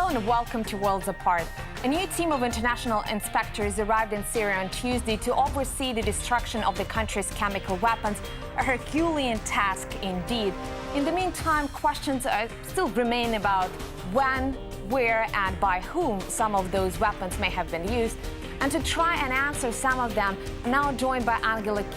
and welcome to Worlds Apart. A new team of international inspectors arrived in Syria on Tuesday to oversee the destruction of the country's chemical weapons, a Herculean task indeed. In the meantime, questions still remain about when, where, and by whom some of those weapons may have been used. And to try and answer some of them, I'm now joined by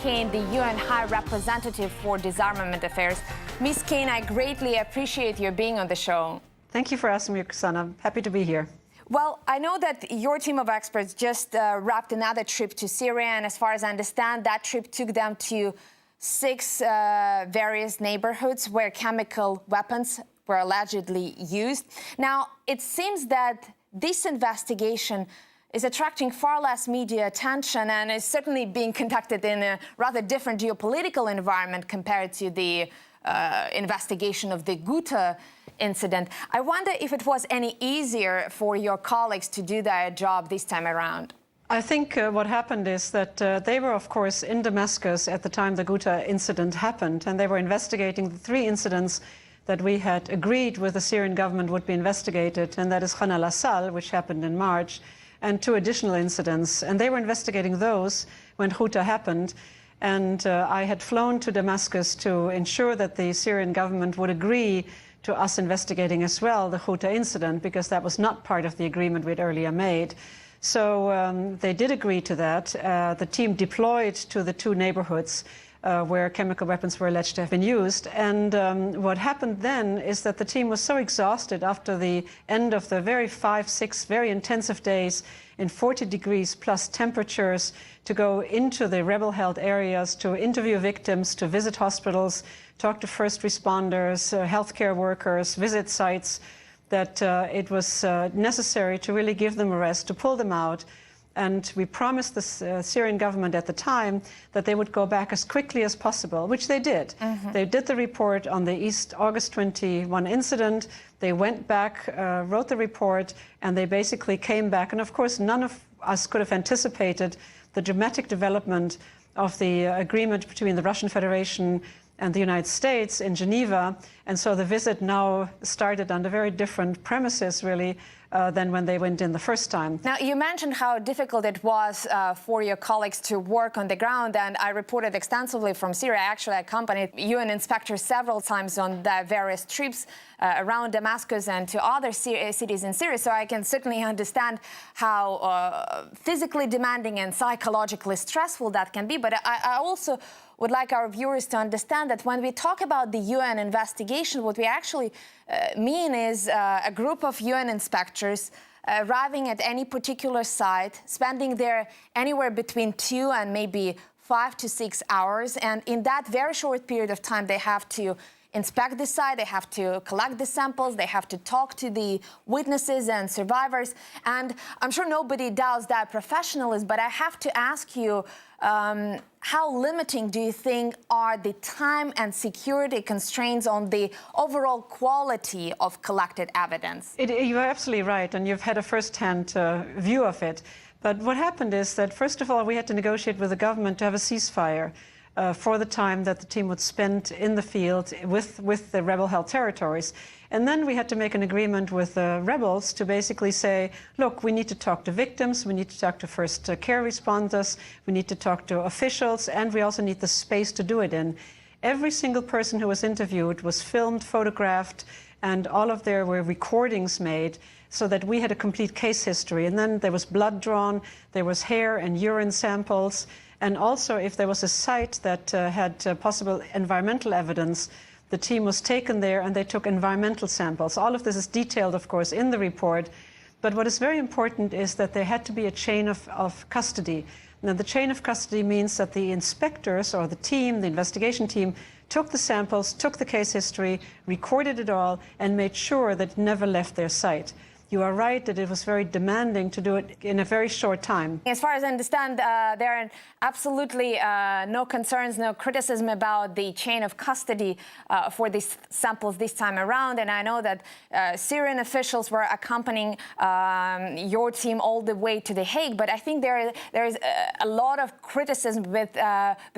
Kane, the UN High Representative for Disarmament Affairs. Ms. Kane, I greatly appreciate your being on the show. Thank you for asking me, Oksana. I'm happy to be here. Well, I know that your team of experts just wrapped another trip to Syria, and as far as I understand, that trip took them to 6 various neighborhoods where chemical weapons were allegedly used. Now, it seems that this investigation is attracting far less media attention and is certainly being conducted in a rather different geopolitical environment compared to the investigation of the Ghouta incident. I wonder if it was any easier for your colleagues to do their job this time around. I think what happened is that they were, of course, in Damascus at the time the Ghouta incident happened, and they were investigating the 3 incidents that we had agreed with the Syrian government would be investigated, and that is Khan al-Assal, which happened in March, and 2 additional incidents. And they were investigating those when Ghouta happened. And I had flown to Damascus to ensure that the Syrian government would agree to us investigating as well the Ghouta incident, because that was not part of the agreement we'd earlier made. So they did agree to that. The team deployed to the 2 neighborhoods where chemical weapons were alleged to have been used. And what happened then is that the team was so exhausted after the end of the very 5-6 very intensive days in 40 degrees plus temperatures to go into the rebel-held areas, to interview victims, to visit hospitals, talk to first responders, healthcare workers, visit sites, that it was necessary to really give them a rest, to pull them out. And we promised the Syrian government at the time that they would go back as quickly as possible, which they did. They did the report on the August 21 incident. They went back, wrote the report, and they basically came back. And of course, none of us could have anticipated the dramatic development of the agreement between the Russian Federation and the United States in Geneva. And so the visit now started under very different premises, really, than when they went in the first time. Now, you mentioned how difficult it was for your colleagues to work on the ground, and I reported extensively from Syria. I actually accompanied UN inspectors several times on the various trips around Damascus and to other cities in Syria, so I can certainly understand how physically demanding and psychologically stressful that can be. But I also would like our viewers to understand that when we talk about the UN investigation, what we actually mean is a group of UN inspectors arriving at any particular site, spending there anywhere between 2 and maybe 5 to 6 hours. And in that very short period of time, they have to inspect the site, they have to collect the samples, they have to talk to the witnesses and survivors. And I'm sure nobody doubts that professionalism, but I have to ask you, how limiting do you think are the time and security constraints on the overall quality of collected evidence? You're absolutely right, and you've had a first-hand view of it. But what happened is that, first of all, we had to negotiate with the government to have a ceasefire for the time that the team would spend in the field with the rebel-held territories. And then we had to make an agreement with the rebels to basically say, look, we need to talk to victims, we need to talk to first care responders, we need to talk to officials, and we also need the space to do it in. Every single person who was interviewed was filmed, photographed, and all of there were recordings made so that we had a complete case history. And then there was blood drawn, there was hair and urine samples, and also if there was a site that had possible environmental evidence, the team was taken there and they took environmental samples. All of this is detailed, of course, in the report. But what is very important is that there had to be a chain of custody. Now, the chain of custody means that the inspectors or the team, the investigation team, took the samples, took the case history, recorded it all, and made sure that it never left their site. You are right that it was very demanding to do it in a very short time. As far as I understand, there are absolutely no concerns, no criticism about the chain of custody for these samples this time around. And I know that Syrian officials were accompanying your team all the way to The Hague. But I think there is a lot of criticism with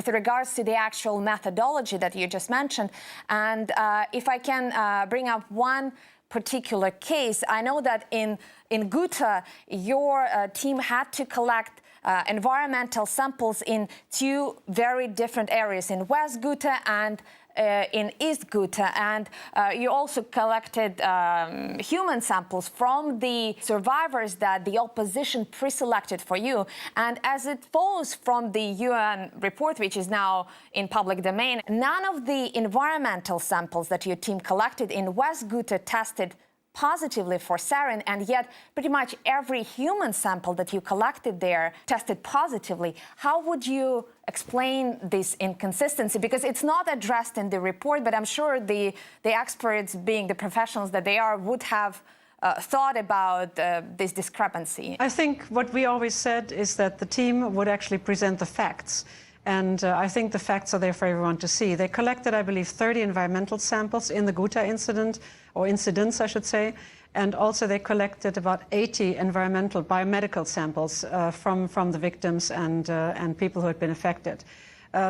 regards to the actual methodology that you just mentioned. And if I can bring up one particular case. I know that in Ghouta, your team had to collect environmental samples in two very different areas, in West Ghouta and in East Ghouta, and you also collected human samples from the survivors that the opposition pre-selected for you. And as it follows from the UN report, which is now in public domain, none of the environmental samples that your team collected in West Ghouta tested positively for sarin, and yet pretty much every human sample that you collected there tested positively. How would you explain this inconsistency? Because it's not addressed in the report, but I'm sure the experts, being the professionals that they are, would have thought about this discrepancy. I think what we always said is that the team would actually present the facts. And I think the facts are there for everyone to see. They collected, I believe, 30 environmental samples in the Ghouta incident, or incidents, I should say. And also they collected about 80 environmental biomedical samples from the victims and people who had been affected.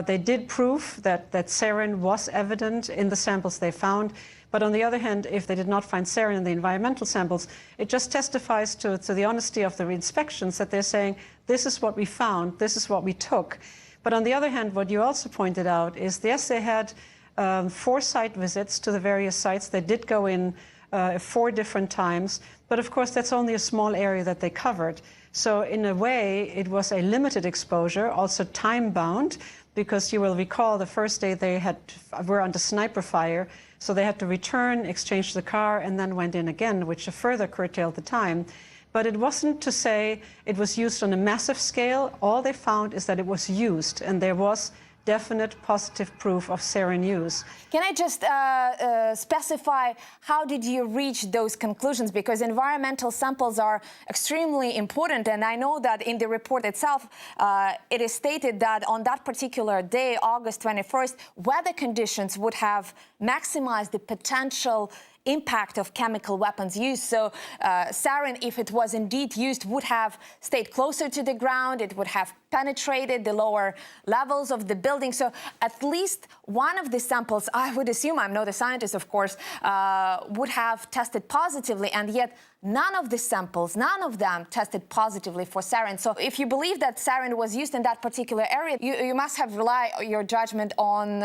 They did prove that sarin was evident in the samples they found. But on the other hand, if they did not find sarin in the environmental samples, it just testifies to the honesty of the inspections, that they're saying, this is what we found, this is what we took. But on the other hand, what you also pointed out is, yes, they had 4 site visits to the various sites. They did go in 4 different times. But of course, that's only a small area that they covered. So in a way, it was a limited exposure, also time-bound, because you will recall the first day they were under sniper fire. So they had to return, exchange the car, and then went in again, which further curtailed the time. But it wasn't to say it was used on a massive scale. All they found is that it was used, and there was definite positive proof of sarin use. Can I just specify, how did you reach those conclusions? Because environmental samples are extremely important, and I know that in the report itself, it is stated that on that particular day, August 21st, weather conditions would have maximized the potential impact of chemical weapons use. So sarin, if it was indeed used, would have stayed closer to the ground. It would have penetrated the lower levels of the building. So at least one of the samples, I would assume, I'm not a scientist, of course, would have tested positively, and yet none of the samples, none of them tested positively for sarin. So if you believe that sarin was used in that particular area, you must have relied your judgment on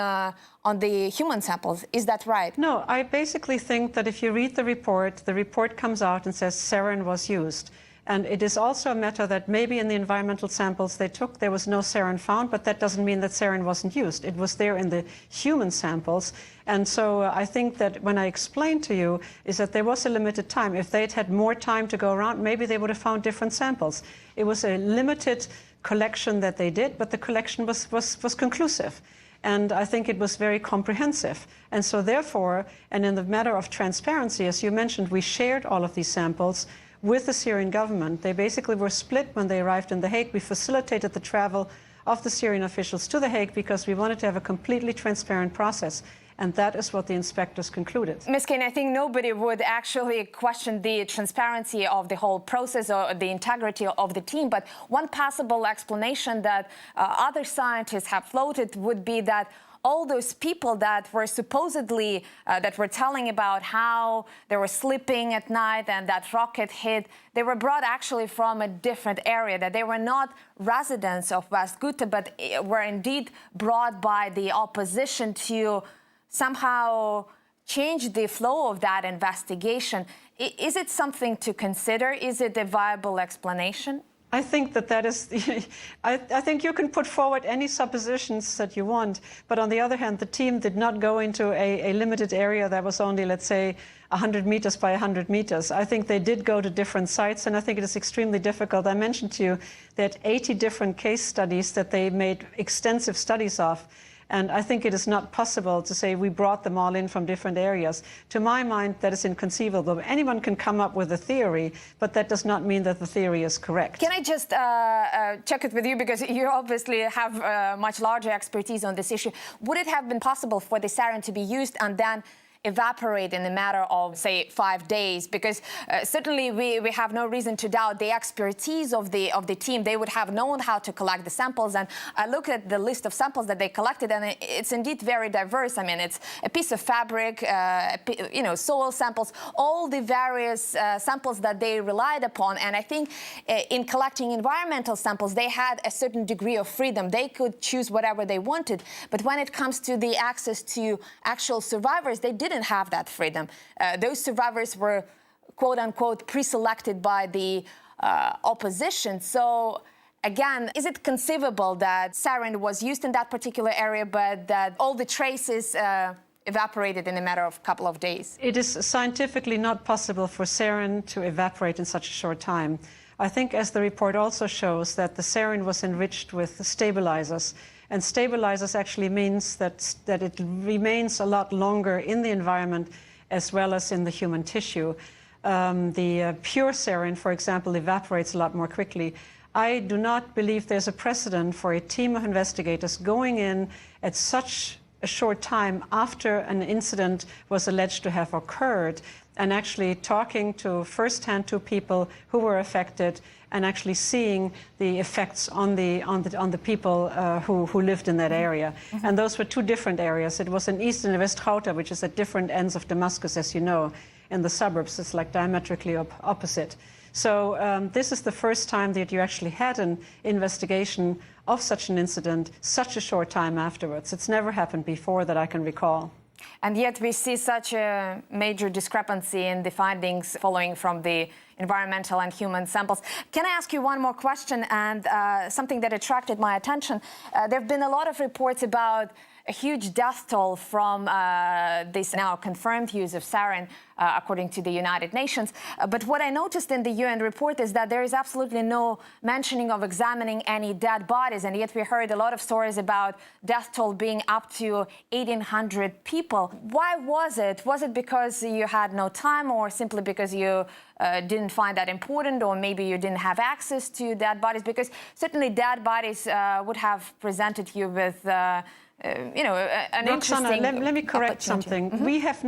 the human samples. Is that right? No, I basically think that if you read the report comes out and says sarin was used. And it is also a matter that maybe in the environmental samples they took, there was no sarin found, but that doesn't mean that sarin wasn't used. It was there in the human samples. And so I think that when I explained to you is that there was a limited time. If they'd had more time to go around, maybe they would have found different samples. It was a limited collection that they did, but the collection was conclusive. And I think it was very comprehensive. And so therefore, and in the matter of transparency, as you mentioned, we shared all of these samples with the Syrian government. They basically were split when they arrived in The Hague. We facilitated the travel of the Syrian officials to The Hague because we wanted to have a completely transparent process. And that is what the inspectors concluded. Ms. Kane, I think nobody would actually question the transparency of the whole process or the integrity of the team. But one possible explanation that other scientists have floated would be that all those people that were supposedly, that were telling about how they were sleeping at night and that rocket hit, they were brought actually from a different area, that they were not residents of West Ghouta, but were indeed brought by the opposition to somehow change the flow of that investigation. Is it something to consider? Is it a viable explanation? I think that is, I think you can put forward any suppositions that you want, but on the other hand, the team did not go into a limited area that was only, let's say, 100 meters by 100 meters. I think they did go to different sites, and I think it is extremely difficult. I mentioned to you that 80 different case studies that they made extensive studies of. And I think it is not possible to say we brought them all in from different areas. To my mind, that is inconceivable. Anyone can come up with a theory, but that does not mean that the theory is correct. Can I just check it with you, because you obviously have much larger expertise on this issue. Would it have been possible for the sarin to be used and then evaporate in a matter of, say, 5 days? Because certainly we have no reason to doubt the expertise of the team. They would have known how to collect the samples. And I look at the list of samples that they collected, and it's indeed very diverse. I mean, it's a piece of fabric, soil samples, all the various samples that they relied upon. And I think in collecting environmental samples, they had a certain degree of freedom. They could choose whatever they wanted. But when it comes to the access to actual survivors, they didn't have that freedom. Those survivors were, quote unquote, pre-selected by the opposition. So again, is it conceivable that sarin was used in that particular area, but that all the traces evaporated in a matter of a couple of days? It is scientifically not possible for sarin to evaporate in such a short time. I think, as the report also shows, that the sarin was enriched with stabilizers. And stabilizers actually means that it remains a lot longer in the environment as well as in the human tissue. The pure sarin, for example, evaporates a lot more quickly. I do not believe there's a precedent for a team of investigators going in at such a short time after an incident was alleged to have occurred and actually talking to firsthand to people who were affected and actually seeing the effects on the people who lived in that area. Mm-hmm. And those were two different areas. It was in East and West Ghouta, which is at different ends of Damascus, as you know, in the suburbs. It's like diametrically opposite. So this is the first time that you actually had an investigation of such an incident such a short time afterwards. It's never happened before that I can recall. And yet we see such a major discrepancy in the findings following from the environmental and human samples. Can I ask you one more question, and something that attracted my attention? There have been a lot of reports about a huge death toll from this now confirmed use of sarin, according to the United Nations. But what I noticed in the UN report is that there is absolutely no mentioning of examining any dead bodies, and yet we heard a lot of stories about death toll being up to 1,800 people. Why was it? Was it because you had no time, or simply because you didn't find that important, or maybe you didn't have access to dead bodies? Because certainly dead bodies would have presented you with an Oksana, interesting let me correct something. Mm-hmm. We have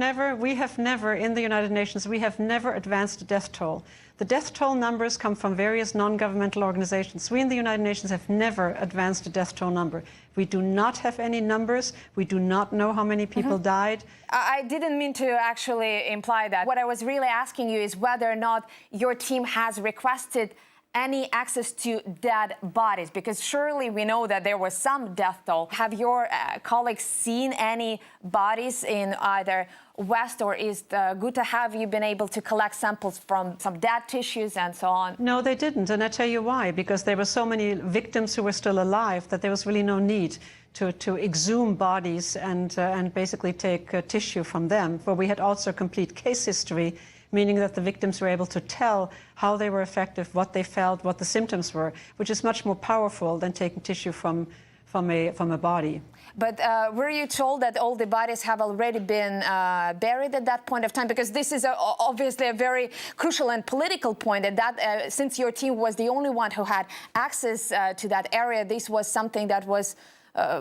never, in the United Nations, we have never advanced the death toll. The death toll numbers come from various non-governmental organizations. We in the United Nations have never advanced a death toll number. We do not have any numbers. We do not know how many people died. I didn't mean to actually imply that. What I was really asking you is whether or not your team has requested any access to dead bodies, because surely we know that there was some death toll. Have your colleagues seen any bodies in either West or East Ghouta? Have you been able to collect samples from some dead tissues and so on? No, they didn't, and I tell you why. Because there were so many victims who were still alive that there was really no need to exhume bodies and basically take tissue from them. But we had also complete case history, meaning that the victims were able to tell how they were affected, what they felt, what the symptoms were, which is much more powerful than taking tissue from a body. But were you told that all the bodies have already been buried at that point of time? Because this is obviously a very crucial and political point, and that since your team was the only one who had access to that area, this was something that was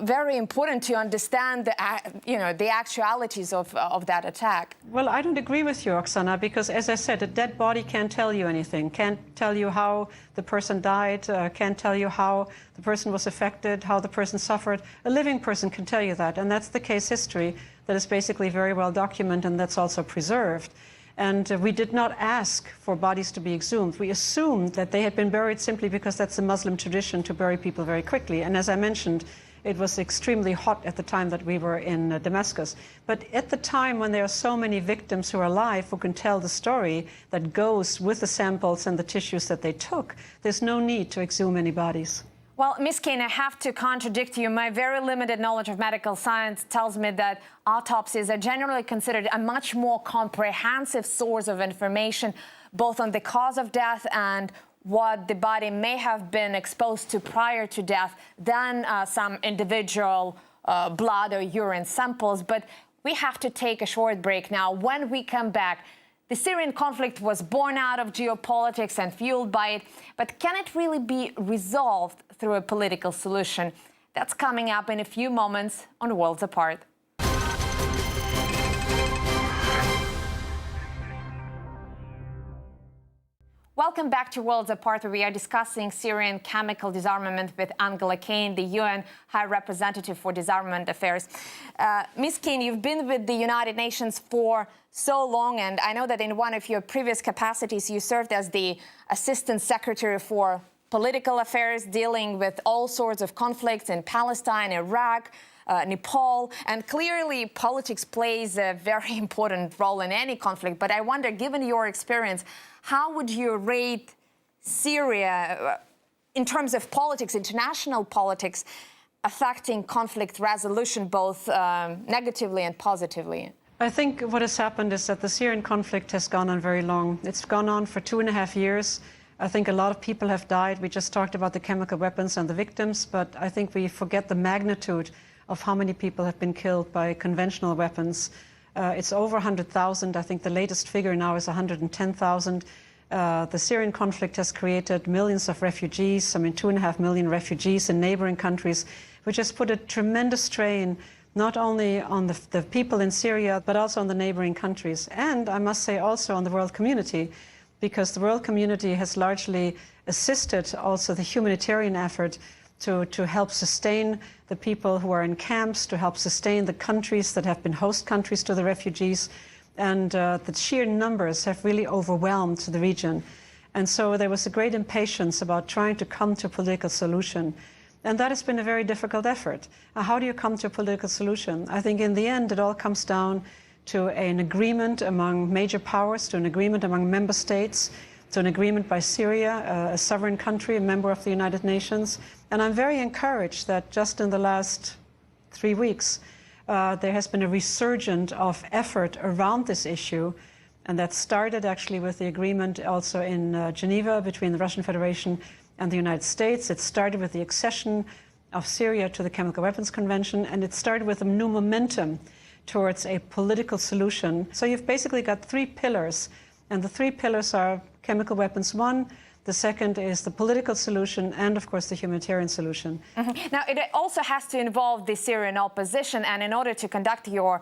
very important to understand the actualities of that attack. Well, I don't agree with you, Oksana, because, as I said, a dead body can't tell you anything, can't tell you how the person died, can't tell you how the person was affected, how the person suffered. A living person can tell you that, and that's the case history that is basically very well documented, and that's also preserved. And we did not ask for bodies to be exhumed. We assumed that they had been buried simply because that's a Muslim tradition to bury people very quickly. And as I mentioned, it was extremely hot at the time that we were in Damascus. But at the time when there are so many victims who are alive who can tell the story that goes with the samples and the tissues that they took, there's no need to exhume any bodies. Well, Ms. Kane, I have to contradict you. My very limited knowledge of medical science tells me that autopsies are generally considered a much more comprehensive source of information, both on the cause of death and what the body may have been exposed to prior to death than some individual blood or urine samples. But we have to take a short break now. When we come back, the Syrian conflict was born out of geopolitics and fueled by it. But can it really be resolved through a political solution? That's coming up in a few moments on Worlds Apart. Welcome back to Worlds Apart, where we are discussing Syrian chemical disarmament with Angela Kane, the UN High Representative for Disarmament Affairs. Ms. Kane, you've been with the United Nations for so long, and I know that in one of your previous capacities, you served as the Assistant Secretary for Political Affairs, dealing with all sorts of conflicts in Palestine, Iraq, Nepal, and clearly politics plays a very important role in any conflict. But I wonder, given your experience, how would you rate Syria in terms of politics, international politics, affecting conflict resolution both negatively and positively? I think what has happened is that the Syrian conflict has gone on very long. It's gone on for 2.5 years. I think a lot of people have died. We just talked about the chemical weapons and the victims, but I think we forget the magnitude of how many people have been killed by conventional weapons. It's over 100,000. I think the latest figure now is 110,000. The Syrian conflict has created millions of refugees, 2.5 million refugees in neighboring countries, which has put a tremendous strain not only on the people in Syria, but also on the neighboring countries. And I must say also on the world community, because the world community has largely assisted also the humanitarian effort to help sustain the people who are in camps, to help sustain the countries that have been host countries to the refugees. And the sheer numbers have really overwhelmed the region. And so there was a great impatience about trying to come to a political solution. And that has been a very difficult effort. How do you come to a political solution? I think in the end, it all comes down to an agreement among major powers, to an agreement among member states, to an agreement by Syria, a sovereign country, a member of the United Nations. And I'm very encouraged that just in the last 3 weeks, there has been a resurgence of effort around this issue. And that started actually with the agreement also in Geneva between the Russian Federation and the United States. It started with the accession of Syria to the Chemical Weapons Convention, and it started with a new momentum towards a political solution. So you've basically got 3 pillars, and the 3 pillars are chemical weapons 1, the second is the political solution, and of course the humanitarian solution. Now, it also has to involve the Syrian opposition, and in order to conduct your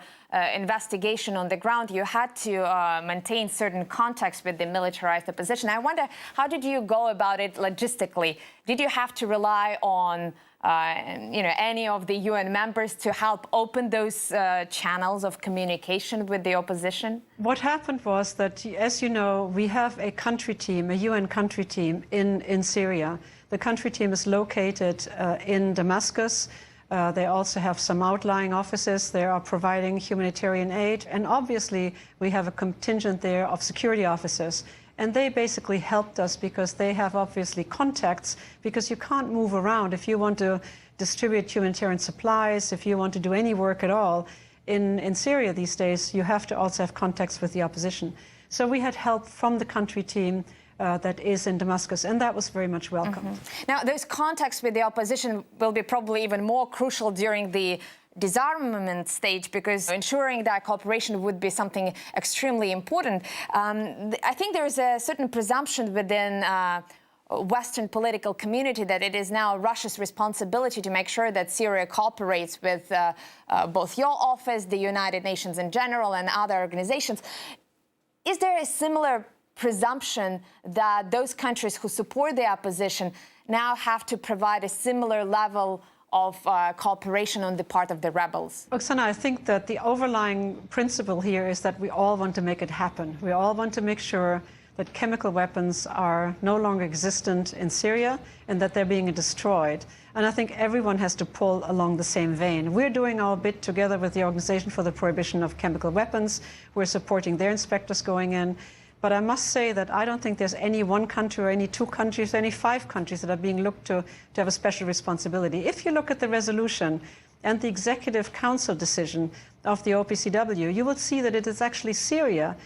investigation on the ground, you had to maintain certain contacts with the militarized opposition. I wonder, how did you go about it logistically? Did you have to rely on any of the UN members to help open those channels of communication with the opposition? What happened was that, as you know, we have a country team, a UN country team in Syria. The country team is located in Damascus. They also have some outlying offices. They are providing humanitarian aid. And obviously, we have a contingent there of security officers. And they basically helped us because they have obviously contacts, because you can't move around. If you want to distribute humanitarian supplies, if you want to do any work at all in Syria these days, you have to also have contacts with the opposition. So we had help from the country team that is in Damascus, and that was very much welcome. Now, those contacts with the opposition will be probably even more crucial during the disarmament stage, because ensuring that cooperation would be something extremely important. I think there is a certain presumption within Western political community that it is now Russia's responsibility to make sure that Syria cooperates with both your office, the United Nations in general, and other organizations. Is there a similar presumption that those countries who support the opposition now have to provide a similar level of cooperation on the part of the rebels? Oksana, I think that the overlying principle here is that we all want to make it happen. We all want to make sure that chemical weapons are no longer existent in Syria and that they're being destroyed. And I think everyone has to pull along the same vein. We're doing our bit together with the Organization for the Prohibition of Chemical Weapons. We're supporting their inspectors going in. But I must say that I don't think there's any one country or any 2 countries, or any 5 countries that are being looked to have a special responsibility. If you look at the resolution and the Executive Council decision of the OPCW, you will see that it is actually Syria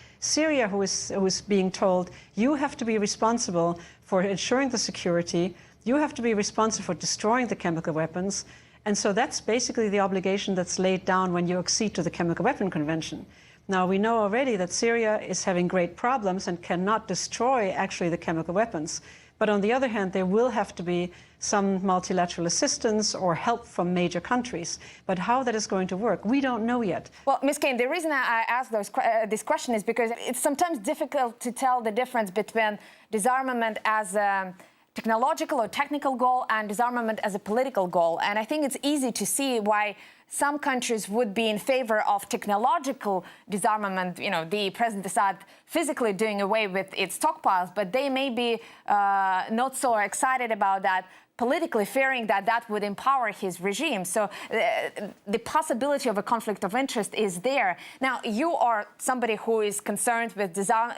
who is being told, you have to be responsible for ensuring the security, you have to be responsible for destroying the chemical weapons. And so that's basically the obligation that's laid down when you accede to the Chemical Weapon Convention. Now, we know already that Syria is having great problems and cannot destroy actually the chemical weapons. But on the other hand, there will have to be some multilateral assistance or help from major countries. But how that is going to work, we don't know yet. Well, Ms. Kane, the reason I ask this question is because it's sometimes difficult to tell the difference between disarmament as a technological or technical goal and disarmament as a political goal. And I think it's easy to see why some countries would be in favor of technological disarmament, the President Assad physically doing away with its stockpiles, but they may be not so excited about that politically, fearing that that would empower his regime. So the possibility of a conflict of interest is there. Now, you are somebody who is concerned with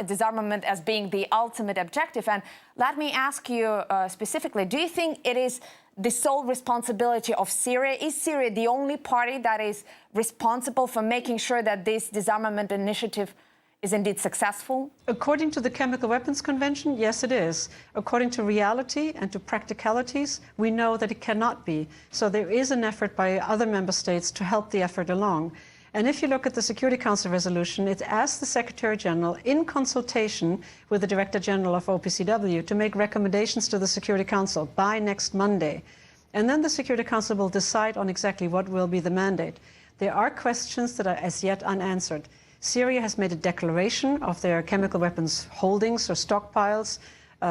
disarmament as being the ultimate objective. And let me ask you specifically, do you think it is the sole responsibility of Syria? Is Syria the only party that is responsible for making sure that this disarmament initiative is indeed successful? According to the Chemical Weapons Convention, yes, it is. According to reality and to practicalities, we know that it cannot be. So there is an effort by other member states to help the effort along. And if you look at the Security Council resolution, it asks the Secretary General, in consultation with the Director General of OPCW, to make recommendations to the Security Council by next Monday. And then the Security Council will decide on exactly what will be the mandate. There are questions that are as yet unanswered. Syria has made a declaration of their chemical weapons holdings or stockpiles,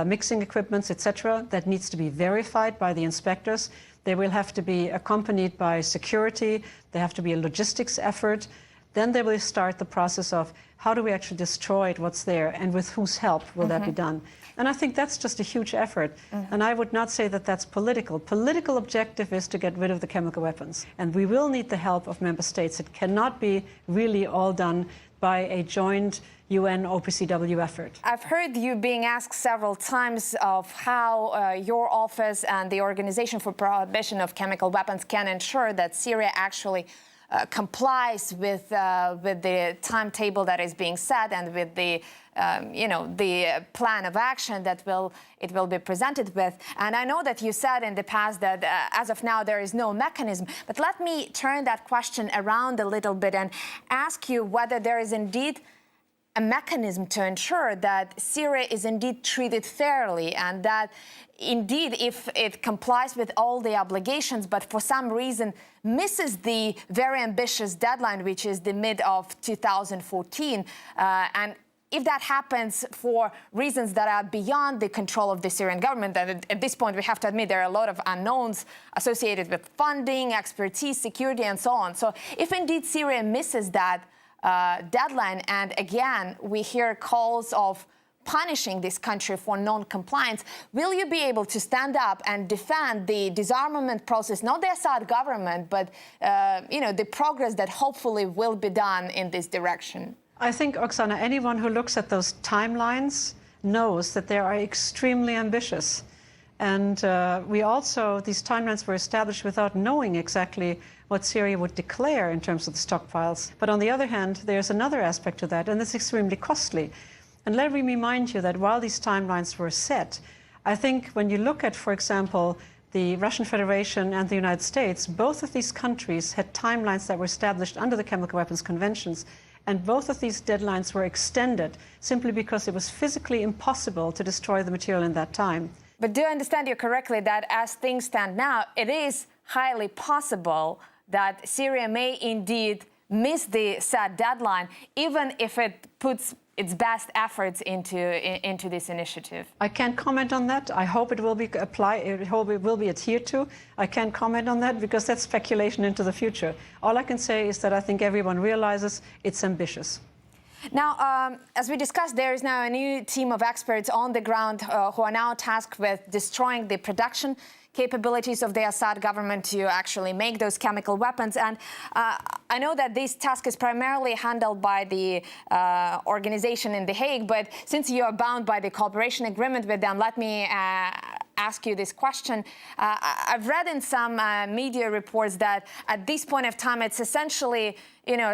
mixing equipments, etc. That needs to be verified by the inspectors. They will have to be accompanied by security. There have to be a logistics effort. Then they will start the process of how do we actually destroy what's there and with whose help will that be done. And I think that's just a huge effort. And I would not say that that's political. Political objective is to get rid of the chemical weapons. And we will need the help of member states. It cannot be really all done by a joint UN OPCW effort. I've heard you being asked several times of how your office and the Organization for Prohibition of Chemical Weapons can ensure that Syria actually complies with the timetable that is being set and with the the plan of action that it will be presented with. And I know that you said in the past that as of now there is no mechanism, but let me turn that question around a little bit and ask you whether there is indeed a mechanism to ensure that Syria is indeed treated fairly and that indeed if it complies with all the obligations but for some reason misses the very ambitious deadline, which is the mid of 2014, and if that happens for reasons that are beyond the control of the Syrian government, and at this point we have to admit there are a lot of unknowns associated with funding, expertise, security, and so on. So if indeed Syria misses that deadline, and again we hear calls of punishing this country for non-compliance, will you be able to stand up and defend the disarmament process, not the Assad government, but the progress that hopefully will be done in this direction? I think, Oksana, anyone who looks at those timelines knows that they are extremely ambitious. And these timelines were established without knowing exactly what Syria would declare in terms of the stockpiles. But on the other hand, there's another aspect to that, and it's extremely costly. And let me remind you that while these timelines were set, I think when you look at, for example, the Russian Federation and the United States, both of these countries had timelines that were established under the Chemical Weapons Conventions. And both of these deadlines were extended simply because it was physically impossible to destroy the material in that time. But do I understand you correctly that as things stand now, it is highly possible that Syria may indeed miss the set deadline, even if it puts its best efforts into this initiative? I can't comment on that. I hope it will be applied. I hope it will be adhered to. I can't comment on that because that's speculation into the future. All I can say is that I think everyone realizes it's ambitious. Now, as we discussed, there is now a new team of experts on the ground who are now tasked with destroying the production capabilities of the Assad government to actually make those chemical weapons. And I know that this task is primarily handled by the organization in The Hague, but since you are bound by the cooperation agreement with them, let me ask you this question. I've read in some media reports that at this point of time, it's essentially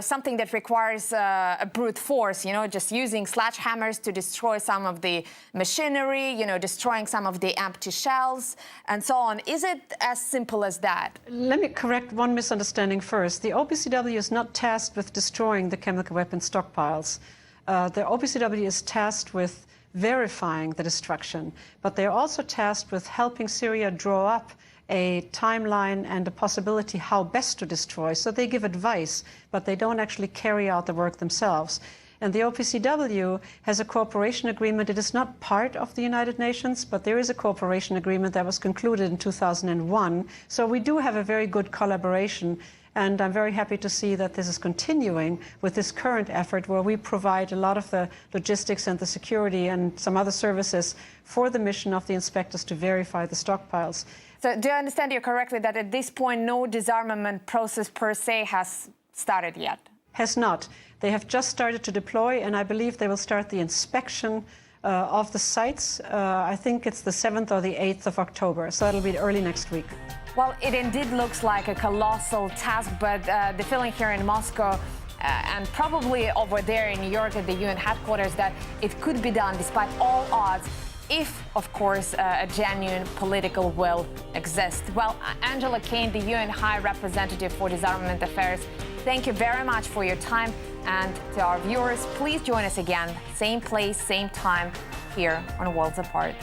something that requires a brute force, just using sledgehammers to destroy some of the machinery, destroying some of the empty shells and so on. Is it as simple as that? Let me correct one misunderstanding first. The OPCW is not tasked with destroying the chemical weapon stockpiles. The OPCW is tasked with verifying the destruction, but they're also tasked with helping Syria draw up a timeline and a possibility how best to destroy. So they give advice, but they don't actually carry out the work themselves. And the OPCW has a cooperation agreement. It is not part of the United Nations, but there is a cooperation agreement that was concluded in 2001. So we do have a very good collaboration. And I'm very happy to see that this is continuing with this current effort where we provide a lot of the logistics and the security and some other services for the mission of the inspectors to verify the stockpiles. So do I understand you correctly that at this point no disarmament process per se has started yet? Has not. They have just started to deploy, and I believe they will start the inspection of the sites. I think it's the 7th or the 8th of October, so that'll be early next week. Well, it indeed looks like a colossal task, but the feeling here in Moscow and probably over there in New York at the UN headquarters that it could be done despite all odds, if, of course, a genuine political will exists. Well, Angela Kane, the UN High Representative for Disarmament Affairs, thank you very much for your time. And to our viewers, please join us again, same place, same time, here on Worlds Apart.